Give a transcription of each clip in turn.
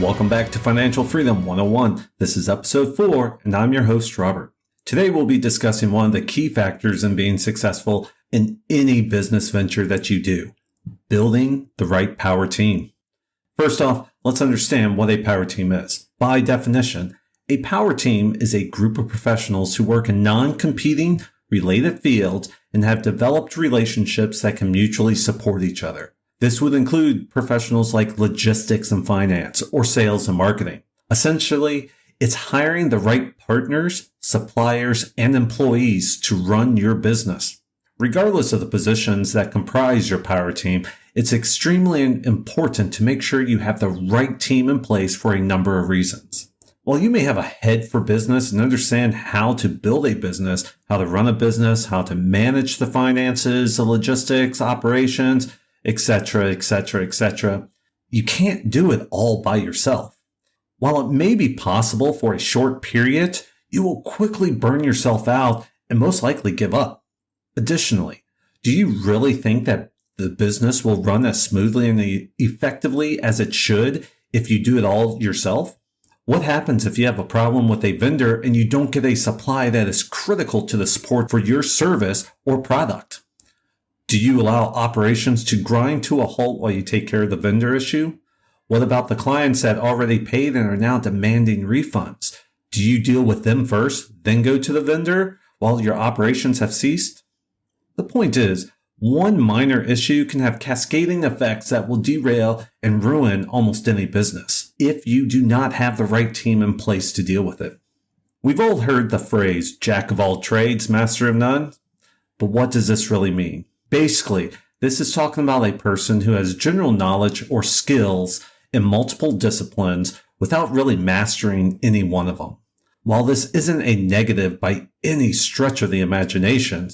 Welcome back to Financial Freedom 101. This is episode 4, and I'm your host, Robert. Today we'll be discussing one of the key factors in being successful in any business venture that you do, building the right power team. First off, let's understand what a power team is. By definition, a power team is a group of professionals who work in non-competing, related fields and have developed relationships that can mutually support each other. This would include professionals like logistics and finance or sales and marketing. Essentially, it's hiring the right partners, suppliers, and employees to run your business. Regardless of the positions that comprise your power team, it's extremely important to make sure you have the right team in place for a number of reasons. While you may have a head for business and understand how to build a business, how to run a business, how to manage the finances, the logistics, operations, etc., you can't do it all by yourself. While it may be possible for a short period, you will quickly burn yourself out and most likely give up. Additionally, do you really think that the business will run as smoothly and effectively as it should if you do it all yourself? What happens if you have a problem with a vendor and you don't get a supply that is critical to the support for your service or product? Do you allow operations to grind to a halt while you take care of the vendor issue? What about the clients that already paid and are now demanding refunds? Do you deal with them first, then go to the vendor while your operations have ceased? The point is, one minor issue can have cascading effects that will derail and ruin almost any business if you do not have the right team in place to deal with it. We've all heard the phrase, jack of all trades, master of none. But what does this really mean? Basically, this is talking about a person who has general knowledge or skills in multiple disciplines without really mastering any one of them. While this isn't a negative by any stretch of the imagination,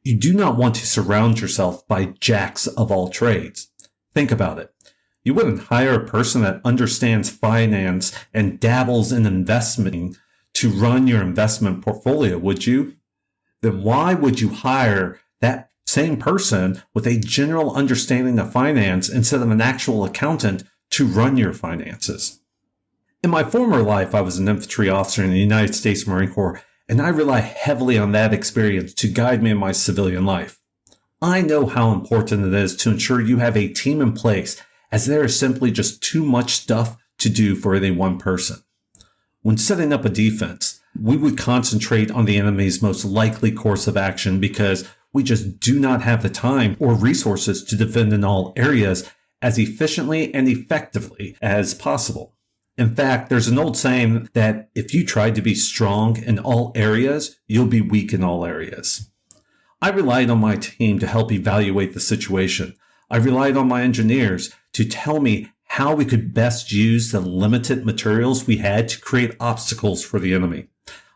you do not want to surround yourself by jacks of all trades. Think about it. You wouldn't hire a person that understands finance and dabbles in investing to run your investment portfolio, would you? Then why would you hire that same person with a general understanding of finance instead of an actual accountant to run your finances? In my former life, I was an infantry officer in the United States Marine Corps, and I rely heavily on that experience to guide me in my civilian life. I know how important it is to ensure you have a team in place, as there is simply just too much stuff to do for any one person. When setting up a defense, we would concentrate on the enemy's most likely course of action because we just do not have the time or resources to defend in all areas as efficiently and effectively as possible. In fact, there's an old saying that if you try to be strong in all areas, you'll be weak in all areas. I relied on my team to help evaluate the situation. I relied on my engineers to tell me how we could best use the limited materials we had to create obstacles for the enemy.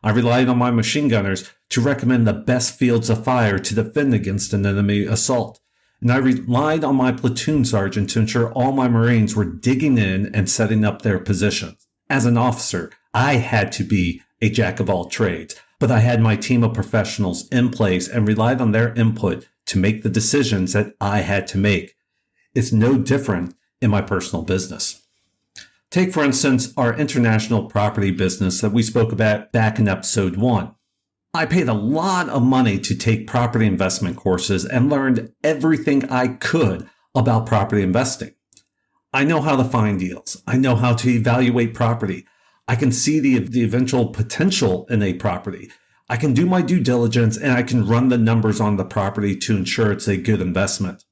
I relied on my machine gunners to recommend the best fields of fire to defend against an enemy assault. And I relied on my platoon sergeant to ensure all my Marines were digging in and setting up their positions. As an officer, I had to be a jack of all trades, but I had my team of professionals in place and relied on their input to make the decisions that I had to make. It's no different in my personal business. Take, for instance, our international property business that we spoke about back in episode 1. I paid a lot of money to take property investment courses and learned everything I could about property investing. I know how to find deals. I know how to evaluate property. I can see the eventual potential in a property. I can do my due diligence and I can run the numbers on the property to ensure it's a good investment.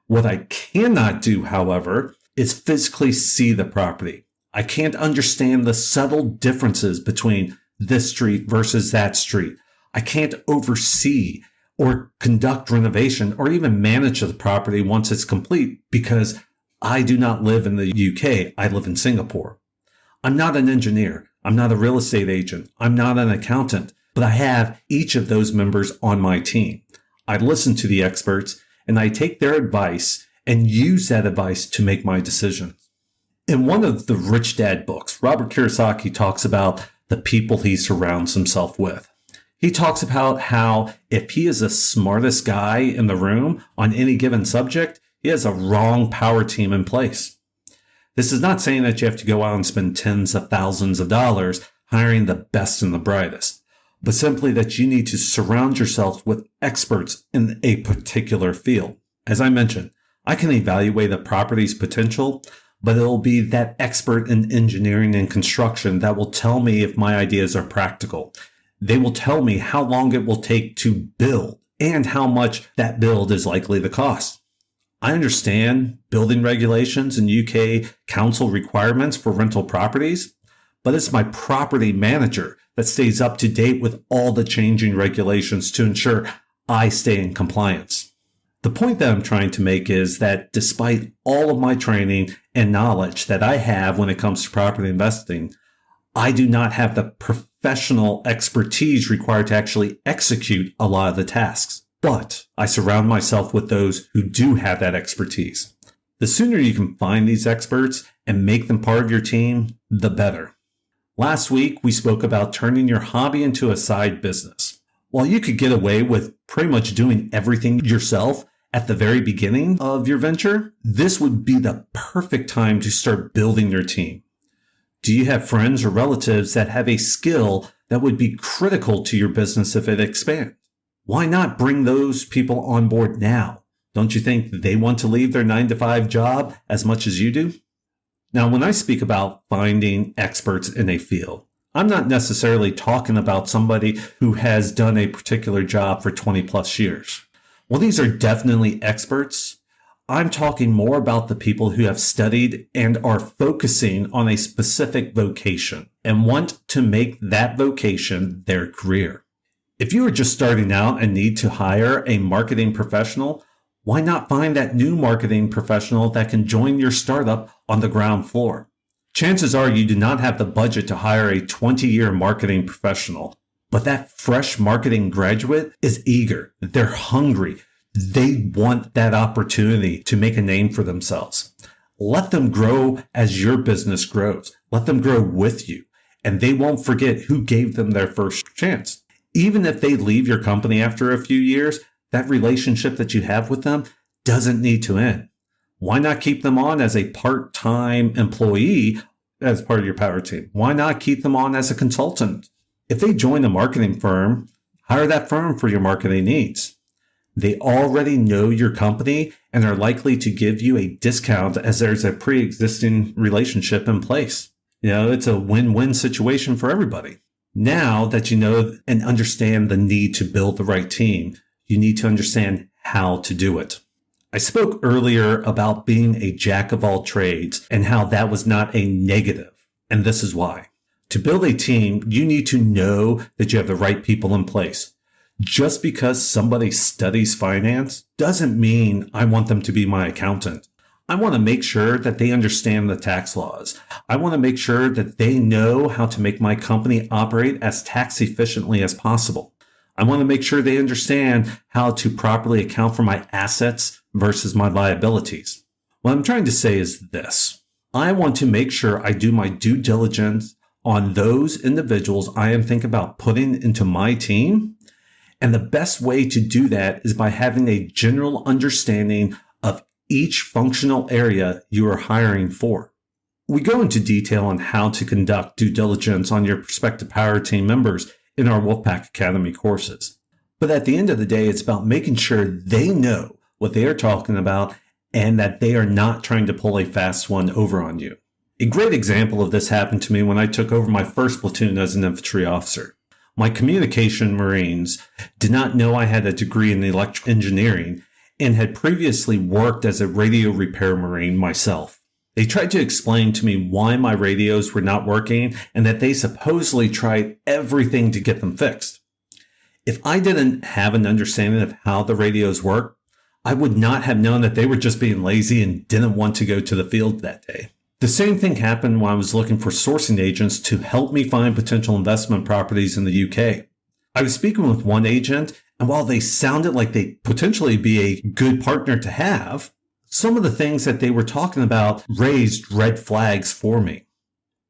What I cannot do, however, is physically see the property. I can't understand the subtle differences between this street versus that street. I can't oversee or conduct renovation or even manage the property once it's complete because I do not live in the UK. I live in Singapore. I'm not an engineer. I'm not a real estate agent. I'm not an accountant, but I have each of those members on my team. I listen to the experts and I take their advice and use that advice to make my decisions. In one of the Rich Dad books, Robert Kiyosaki talks about the people he surrounds himself with. He talks about how if he is the smartest guy in the room on any given subject, he has a wrong power team in place. This is not saying that you have to go out and spend tens of thousands of dollars hiring the best and the brightest, but simply that you need to surround yourself with experts in a particular field. As I mentioned, I can evaluate a property's potential, but it'll be that expert in engineering and construction that will tell me if my ideas are practical. They will tell me how long it will take to build and how much that build is likely to cost. I understand building regulations and UK council requirements for rental properties, but it's my property manager that stays up to date with all the changing regulations to ensure I stay in compliance. The point that I'm trying to make is that despite all of my training and knowledge that I have when it comes to property investing, I do not have the professional expertise required to actually execute a lot of the tasks. But I surround myself with those who do have that expertise. The sooner you can find these experts and make them part of your team, the better. Last week, we spoke about turning your hobby into a side business. While you could get away with pretty much doing everything yourself at the very beginning of your venture, this would be the perfect time to start building your team. Do you have friends or relatives that have a skill that would be critical to your business if it expands? Why not bring those people on board now? Don't you think they want to leave their 9-to-5 job as much as you do? Now, when I speak about finding experts in a field, I'm not necessarily talking about somebody who has done a particular job for 20 plus years. While these are definitely experts, I'm talking more about the people who have studied and are focusing on a specific vocation and want to make that vocation their career. If you are just starting out and need to hire a marketing professional, why not find that new marketing professional that can join your startup on the ground floor? Chances are you do not have the budget to hire a 20-year marketing professional, but that fresh marketing graduate is eager. They're hungry. They want that opportunity to make a name for themselves. Let them grow as your business grows. Let them grow with you, and they won't forget who gave them their first chance. Even if they leave your company after a few years, that relationship that you have with them doesn't need to end. Why not keep them on as a part-time employee as part of your power team? Why not keep them on as a consultant? If they join a marketing firm, hire that firm for your marketing needs. They already know your company and are likely to give you a discount as there's a pre-existing relationship in place. It's a win-win situation for everybody. Now that you know and understand the need to build the right team, you need to understand how to do it. I spoke earlier about being a jack of all trades and how that was not a negative, and this is why. To build a team, you need to know that you have the right people in place. Just because somebody studies finance doesn't mean I want them to be my accountant. I want to make sure that they understand the tax laws. I want to make sure that they know how to make my company operate as tax efficiently as possible. I want to make sure they understand how to properly account for my assets versus my liabilities. What I'm trying to say is this. I want to make sure I do my due diligence on those individuals I am thinking about putting into my team. And the best way to do that is by having a general understanding of each functional area you are hiring for. We go into detail on how to conduct due diligence on your prospective power team members in our Wolfpack Academy courses. But at the end of the day, it's about making sure they know what they are talking about and that they are not trying to pull a fast one over on you. A great example of this happened to me when I took over my first platoon as an infantry officer. My communication Marines did not know I had a degree in electrical engineering and had previously worked as a radio repair Marine myself. They tried to explain to me why my radios were not working and that they supposedly tried everything to get them fixed. If I didn't have an understanding of how the radios work, I would not have known that they were just being lazy and didn't want to go to the field that day. The same thing happened when I was looking for sourcing agents to help me find potential investment properties in the UK. I was speaking with one agent, and while they sounded like they'd potentially be a good partner to have, some of the things that they were talking about raised red flags for me.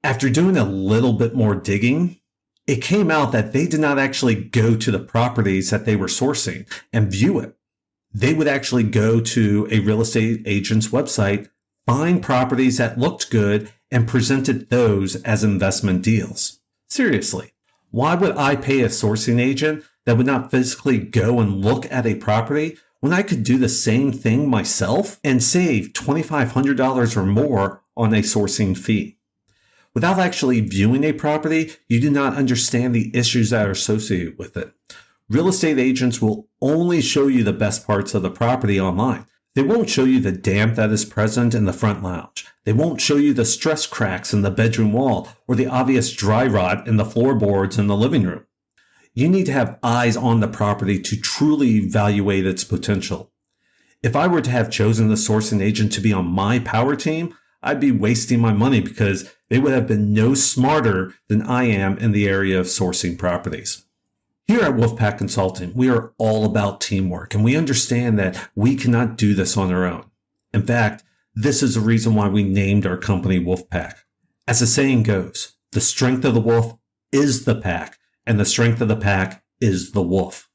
After doing a little bit more digging, it came out that they did not actually go to the properties that they were sourcing and view it. They would actually go to a real estate agent's website, find properties that looked good, and presented those as investment deals. Seriously, why would I pay a sourcing agent that would not physically go and look at a property when I could do the same thing myself and save $2,500 or more on a sourcing fee? Without actually viewing a property, you do not understand the issues that are associated with it. Real estate agents will only show you the best parts of the property online. They won't show you the damp that is present in the front lounge. They won't show you the stress cracks in the bedroom wall or the obvious dry rot in the floorboards in the living room. You need to have eyes on the property to truly evaluate its potential. If I were to have chosen the sourcing agent to be on my power team, I'd be wasting my money because they would have been no smarter than I am in the area of sourcing properties. Here at Wolfpack Consulting, we are all about teamwork, and we understand that we cannot do this on our own. In fact, this is the reason why we named our company Wolfpack. As the saying goes, the strength of the wolf is the pack, and the strength of the pack is the wolf.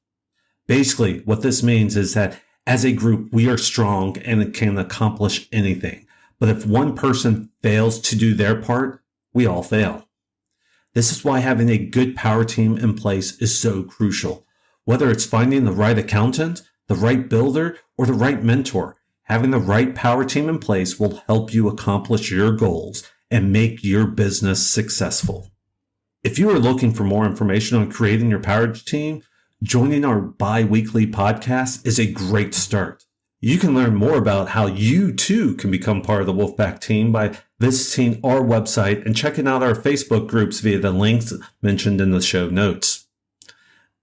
Basically, what this means is that as a group, we are strong and can accomplish anything. But if one person fails to do their part, we all fail. This is why having a good power team in place is so crucial. Whether it's finding the right accountant, the right builder, or the right mentor, having the right power team in place will help you accomplish your goals and make your business successful. If you are looking for more information on creating your power team, joining our bi-weekly podcast is a great start. You can learn more about how you too can become part of the Wolfpack team by visiting our website and checking out our Facebook groups via the links mentioned in the show notes.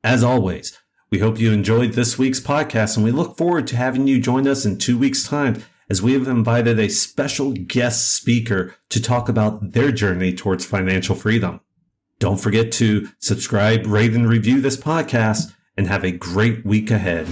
As always, we hope you enjoyed this week's podcast, and we look forward to having you join us in 2 weeks' time as we have invited a special guest speaker to talk about their journey towards financial freedom. Don't forget to subscribe, rate, and review this podcast, and have a great week ahead.